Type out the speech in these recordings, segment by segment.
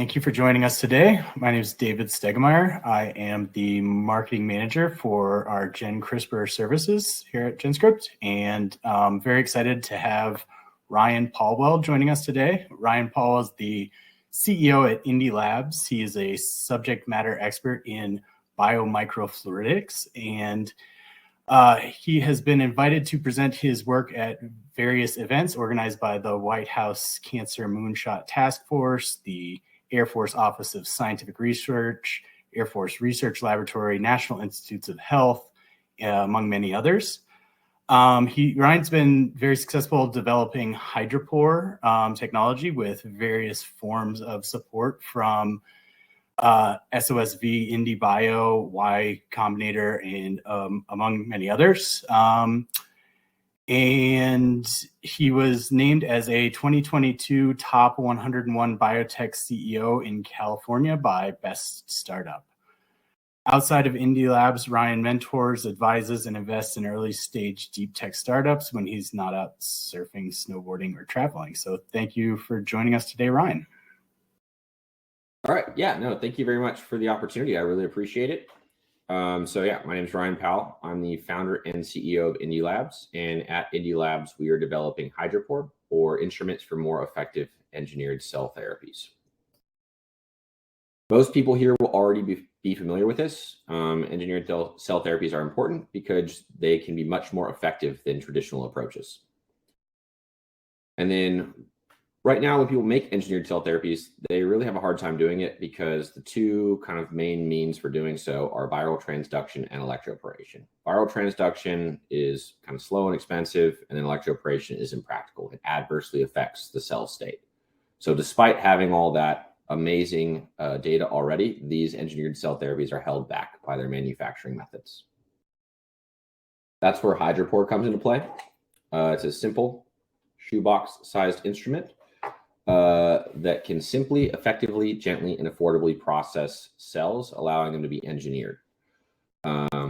Thank you for joining us today. My name is David Stegemeyer. I am the marketing manager for our Gen CRISPR services here at GenScript, and I'm very excited to have Ryan Pawell joining us today. Ryan Pawell is the CEO at Indee Labs. He is a subject matter expert in biomicrofluidics, and he has been invited to present his work at various events organized by the White House Cancer Moonshot Taskforce, the Air Force Office of Scientific Research, Air Force Research Laboratory, National Institutes of Health, among many others. Ryan's been very successful developing Hydropore technology with various forms of support from SOSV, Indee Bio, Y Combinator, and among many others. And he was named as a 2022 top 101 biotech CEO in California by Best Startup. Outside of Indee Labs, Ryan mentors, advises, and invests in early stage deep tech startups when he's not out surfing, snowboarding, or traveling. So thank you for joining us today, Ryan. All right. Yeah, no, thank you very much for the opportunity. I really appreciate it. My name is Ryan Pawell. I'm the founder and CEO of Indee Labs. And at Indee Labs, we are developing Hydropore, or instruments for more effective engineered cell therapies. Most people here will already be familiar with this. Engineered cell therapies are important because they can be much more effective than traditional approaches. And then right now, when people make engineered cell therapies, they really have a hard time doing it because the two kind of main means for doing so are viral transduction and electroporation. Viral transduction is kind of slow and expensive, and then electroporation is impractical. It adversely affects the cell state. So despite having all that amazing data already, these engineered cell therapies are held back by their manufacturing methods. That's where Hydropore comes into play. It's a simple shoebox-sized instrument that can simply, effectively, gently, and affordably process cells, allowing them to be engineered.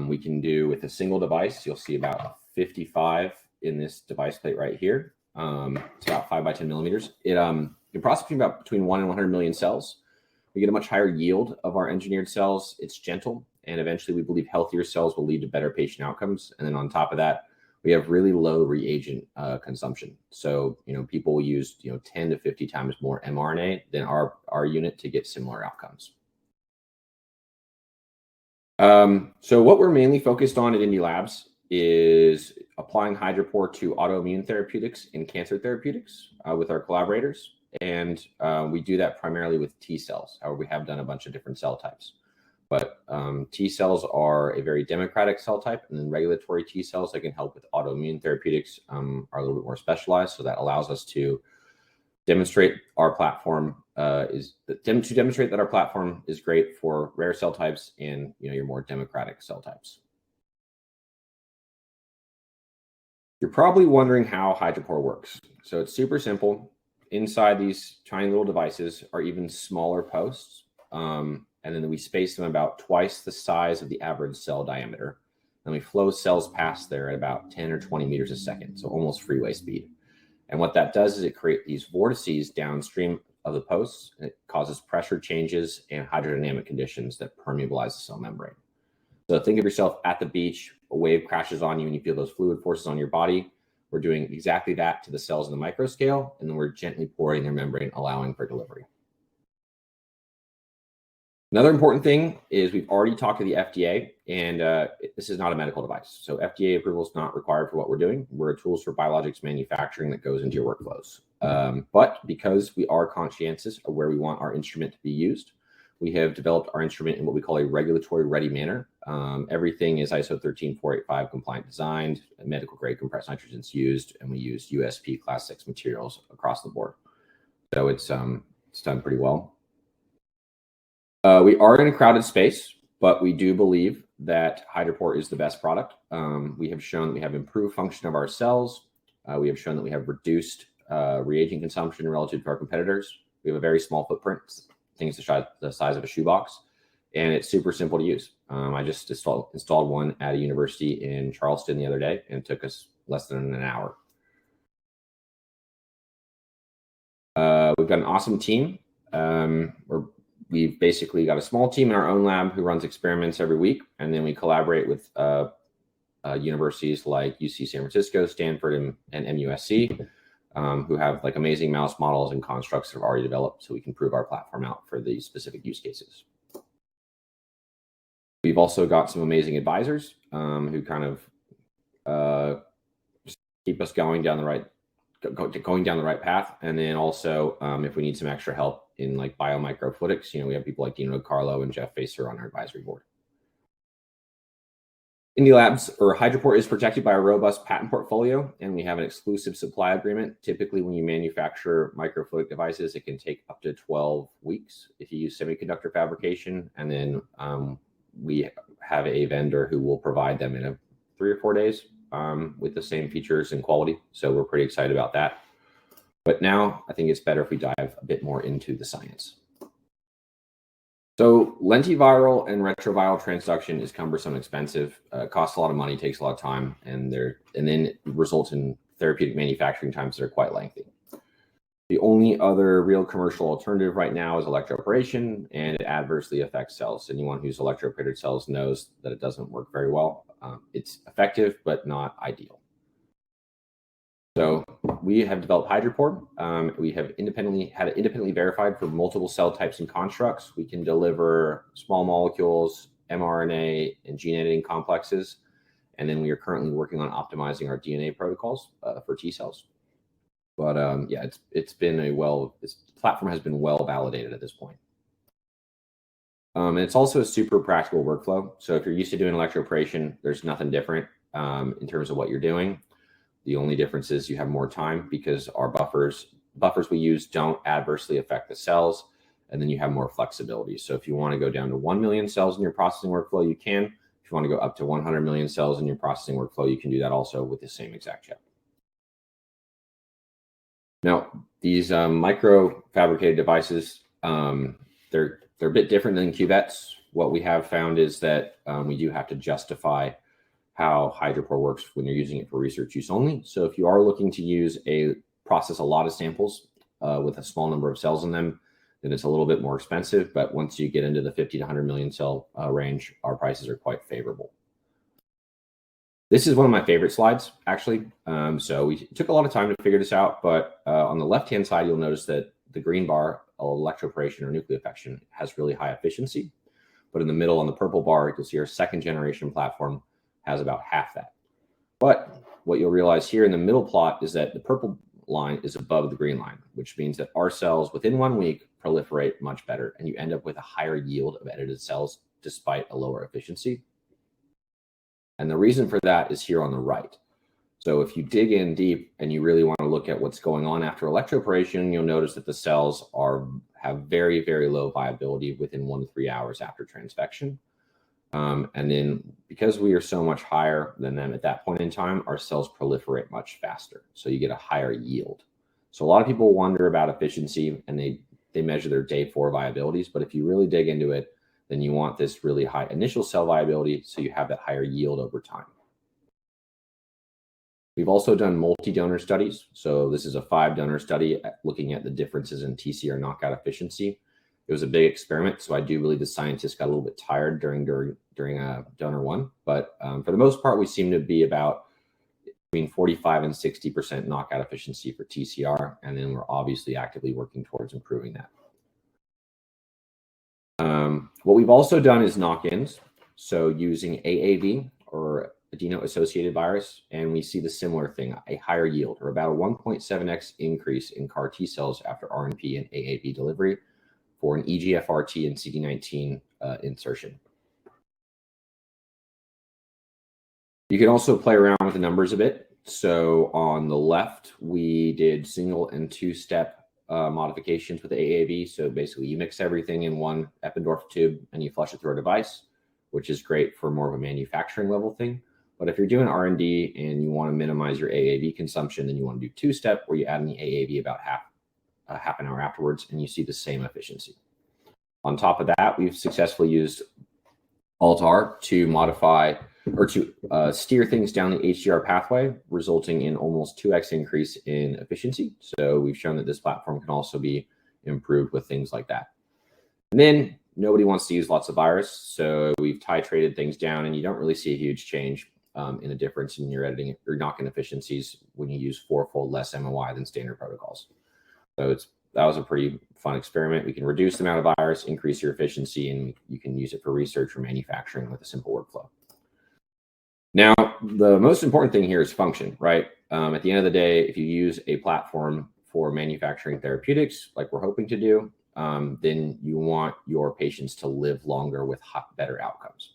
We can do with a single device, you'll see about 55 in this device plate right here. It's about 5 by 10 millimeters. It can process between 1 and 100 million cells. We get a much higher yield of our engineered cells. It's gentle, and eventually we believe healthier cells will lead to better patient outcomes. And then on top of that, we have really low reagent consumption. So, people will use, 10 to 50 times more mRNA than our unit to get similar outcomes. So what we're mainly focused on at Indee Labs is applying Hydropore to autoimmune therapeutics and cancer therapeutics with our collaborators. And we do that primarily with T cells. However, we have done a bunch of different cell types. But T cells are a very democratic cell type, and then regulatory T cells that can help with autoimmune therapeutics are a little bit more specialized. So that allows us to demonstrate our platform is great for rare cell types and your more democratic cell types. You're probably wondering how Hydropore works. So it's super simple. Inside these tiny little devices are even smaller posts. And then we space them about twice the size of the average cell diameter. And we flow cells past there at about 10 or 20 meters a second, so almost freeway speed. And what that does is it creates these vortices downstream of the posts, and it causes pressure changes and hydrodynamic conditions that permeabilize the cell membrane. So think of yourself at the beach, a wave crashes on you and you feel those fluid forces on your body. We're doing exactly that to the cells in the microscale, and then we're gently porating their membrane, allowing for delivery. Another important thing is we've already talked to the FDA, and this is not a medical device. So FDA approval is not required for what we're doing. We're tools for biologics manufacturing that goes into your workflows. But because we are conscientious of where we want our instrument to be used, we have developed our instrument in what we call a regulatory ready manner. Everything is ISO 13485 compliant designed, medical grade compressed nitrogen is used, and we use USP class 6 materials across the board. So it's done pretty well. We are in a crowded space, but we do believe that Hydropore is the best product. We have shown that we have improved function of our cells. We have shown that we have reduced reagent consumption relative to our competitors. We have a very small footprint, things the size of a shoebox, and it's super simple to use. I just installed one at a university in Charleston the other day, and it took us less than an hour. We've got an awesome team. We've basically got a small team in our own lab who runs experiments every week, and then we collaborate with universities like UC San Francisco, Stanford, and MUSC, who have like amazing mouse models and constructs that have already developed, so we can prove our platform out for these specific use cases. We've also got some amazing advisors who kind of keep us going down the right path. And then also, if we need some extra help in like biomicrofluidics, we have people like Dino Carlo and Jeff Facer on our advisory board. Indee Labs, or Hydropore, is protected by a robust patent portfolio, and we have an exclusive supply agreement. Typically, when you manufacture microfluidic devices, it can take up to 12 weeks if you use semiconductor fabrication. And then we have a vendor who will provide them in 3 or 4 days with the same features and quality. So we're pretty excited about that. But now I think it's better if we dive a bit more into the science. So lentiviral and retroviral transduction is cumbersome and expensive, costs a lot of money, takes a lot of time, and then it results in therapeutic manufacturing times that are quite lengthy. The only other real commercial alternative right now is electroporation, and it adversely affects cells. Anyone who's electroporated cells knows that it doesn't work very well. It's effective, but not ideal. So we have developed Hydropore. We have had it independently verified for multiple cell types and constructs. We can deliver small molecules, mRNA, and gene editing complexes. And then we are currently working on optimizing our DNA protocols for T cells. But yeah, it's been this platform has been well validated at this point. And it's also a super practical workflow. So if you're used to doing electroporation, there's nothing different in terms of what you're doing. The only difference is you have more time because our buffers we use don't adversely affect the cells, and then you have more flexibility. So if you want to go down to 1 million cells in your processing workflow, you can. If you want to go up to 100 million cells in your processing workflow, you can do that also with the same exact chip. Now, these micro-fabricated devices, they're a bit different than cuvettes. What we have found is that we do have to justify how Hydropore works when you're using it for research use only. So if you are looking to process a lot of samples with a small number of cells in them, then it's a little bit more expensive. But once you get into the 50 to 100 million cell range, our prices are quite favorable. This is one of my favorite slides, actually. So we took a lot of time to figure this out, but on the left-hand side, you'll notice that the green bar, electroporation or nucleofaction, has really high efficiency. But in the middle, on the purple bar, you'll see our second generation platform has about half that. But what you'll realize here in the middle plot is that the purple line is above the green line, which means that our cells within 1 week proliferate much better, and you end up with a higher yield of edited cells despite a lower efficiency. And the reason for that is here on the right. So if you dig in deep and you really want to look at what's going on after electroporation, you'll notice that the cells have very, very low viability within 1 to 3 hours after transfection. And then because we are so much higher than them at that point in time, our cells proliferate much faster. So you get a higher yield. So a lot of people wonder about efficiency, and they measure their day 4 viabilities. But if you really dig into it, then you want this really high initial cell viability, so you have that higher yield over time. We've also done multi-donor studies. So this is a 5-donor study looking at the differences in TCR knockout efficiency. It was a big experiment, so I do believe the scientists got a little bit tired during donor 1. But for the most part, we seem to be about between 45 and 60% knockout efficiency for TCR, and then we're obviously actively working towards improving that. What we've also done is knock-ins, so using AAV or adeno-associated virus, and we see the similar thing, a higher yield, or about a 1.7x increase in CAR T cells after RNP and AAV delivery for an EGFR-T and CD19 insertion. You can also play around with the numbers a bit. So on the left, we did single and 2-step modifications with AAV. So basically you mix everything in one Eppendorf tube and you flush it through a device, which is great for more of a manufacturing level thing. But if you're doing R&D and you want to minimize your AAV consumption, then you want to do 2-step where you add in the AAV about half an hour afterwards, and you see the same efficiency. On top of that, we've successfully used Alt-R to modify or to steer things down the HDR pathway, resulting in almost 2x increase in efficiency. So we've shown that this platform can also be improved with things like that. And then nobody wants to use lots of virus, so we've titrated things down, and you don't really see a huge change in the difference in your editing or knock-in efficiencies when you use 4-fold less MOI than standard protocols. So that was a pretty fun experiment. We can reduce the amount of virus, increase your efficiency, and you can use it for research or manufacturing with a simple workflow. Now, the most important thing here is function, right? At the end of the day, if you use a platform for manufacturing therapeutics, like we're hoping to do, then you want your patients to live longer with better outcomes.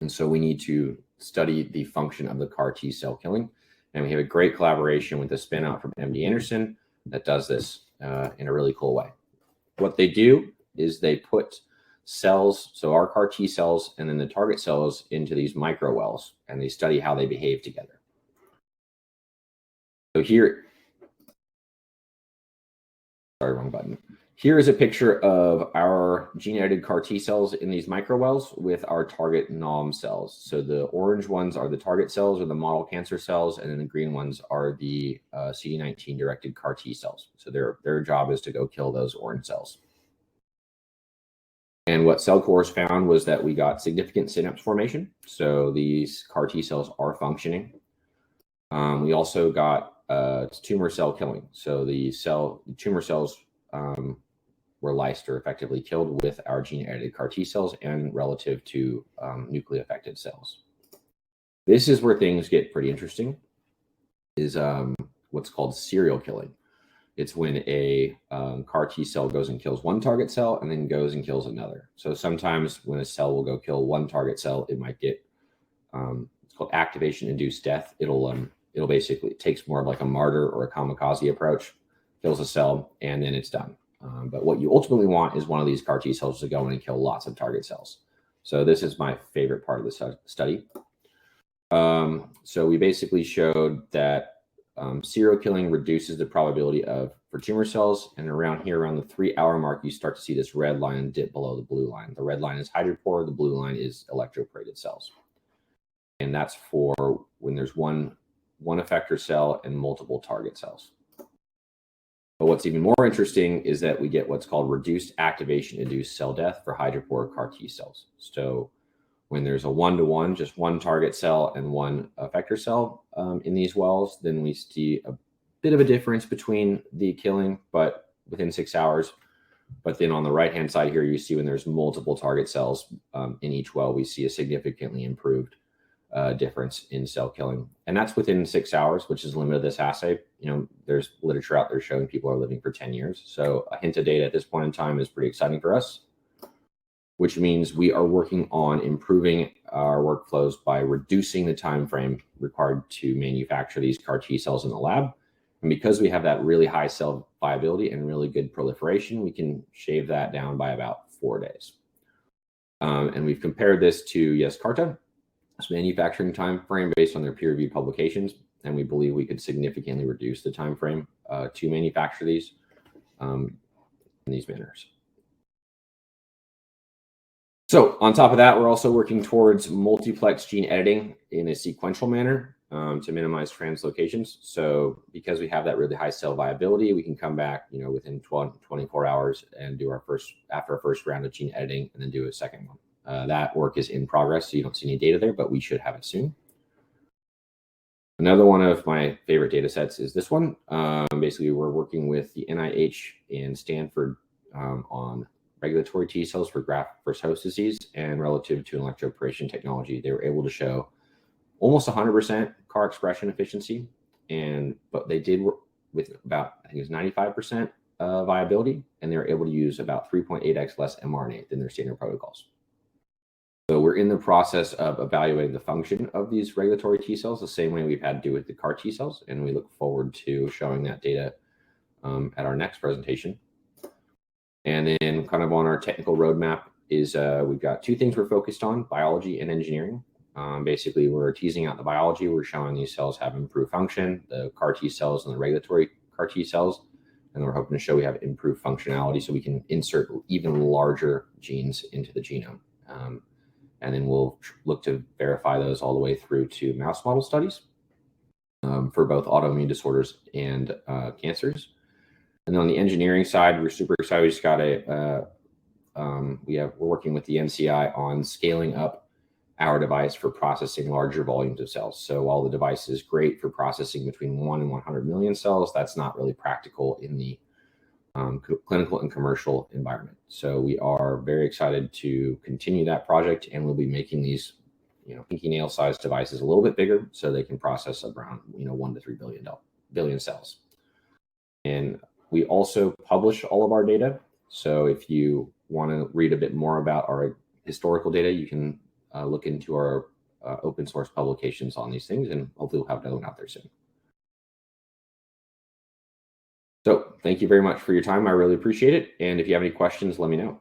And so we need to study the function of the CAR T cell killing. And we have a great collaboration with the spin out from MD Anderson that does this in a really cool way. What they do is they put cells, so our CAR T cells and then the target cells, into these micro wells, and they study how they behave together. So here, sorry, wrong button. Here is a picture of our gene-edited CAR T cells in these microwells with our target NOM cells. So the orange ones are the target cells or the model cancer cells, and then the green ones are the CD19-directed CAR T cells. So their job is to go kill those orange cells. And what Cellcore's found was that we got significant synapse formation. So these CAR T cells are functioning. We also got tumor cell killing. So the tumor cells were lysed or effectively killed with our gene-edited CAR T cells and relative to nuclear affected cells. This is where things get pretty interesting, is what's called serial killing. It's when a CAR T cell goes and kills one target cell and then goes and kills another. So sometimes when a cell will go kill one target cell, it might get, it's called activation-induced death. It'll basically, it takes more of like a martyr or a kamikaze approach, kills a cell, and then it's done. But what you ultimately want is one of these CAR T cells to go in and kill lots of target cells. So this is my favorite part of the study. So we basically showed that serial killing reduces the probability for tumor cells. And around here, around the 3-hour mark, you start to see this red line dip below the blue line. The red line is hydropore, the blue line is electroporated cells. And that's for when there's one effector cell and multiple target cells. But what's even more interesting is that we get what's called reduced activation-induced cell death for hydropore CAR T cells. So when there's a 1-to-1, just one target cell and one effector cell in these wells, then we see a bit of a difference between the killing, but within 6 hours. But then on the right-hand side here, you see when there's multiple target cells in each well, we see a significantly improved difference in cell killing. And that's within 6 hours, which is the limit of this assay. You know, there's literature out there showing people are living for 10 years. So a hint of data at this point in time is pretty exciting for us, which means we are working on improving our workflows by reducing the time frame required to manufacture these CAR T cells in the lab. And because we have that really high cell viability and really good proliferation, we can shave that down by about 4 days. And we've compared this to Yescarta, this manufacturing time frame based on their peer-reviewed publications, and we believe we could significantly reduce the time frame to manufacture these in these manners. So on top of that, we're also working towards multiplex gene editing in a sequential manner to minimize translocations. So because we have that really high cell viability, we can come back, you know, within 24 hours and do after our first round of gene editing, and then do a second one. That work is in progress, so you don't see any data there, but we should have it soon. Another one of my favorite data sets is this one. Basically, we're working with the NIH and Stanford on regulatory T cells for graft-versus-host disease, and relative to electroporation technology, they were able to show almost 100% CAR expression efficiency, but they did work with about, I think it was 95% viability, and they were able to use about 3.8x less mRNA than their standard protocols. So we're in the process of evaluating the function of these regulatory T cells the same way we've had to do with the CAR T cells, and we look forward to showing that data at our next presentation. And then kind of on our technical roadmap is we've got 2 things we're focused on, biology and engineering. Basically, we're teasing out the biology. We're showing these cells have improved function, the CAR T cells and the regulatory CAR T cells, and we're hoping to show we have improved functionality so we can insert even larger genes into the genome. And then we'll look to verify those all the way through to mouse model studies for both autoimmune disorders and cancers. And then on the engineering side, we're super excited. We just got we're working with the NCI on scaling up our device for processing larger volumes of cells. So while the device is great for processing between 1 and 100 million cells, that's not really practical in the clinical and commercial environment. So we are very excited to continue that project, and we'll be making these, pinky nail sized devices a little bit bigger so they can process around, 1 to 3 billion cells. And we also publish all of our data. So if you want to read a bit more about our historical data, you can look into our open source publications on these things, and hopefully we'll have another one out there soon. So thank you very much for your time. I really appreciate it. And if you have any questions, let me know.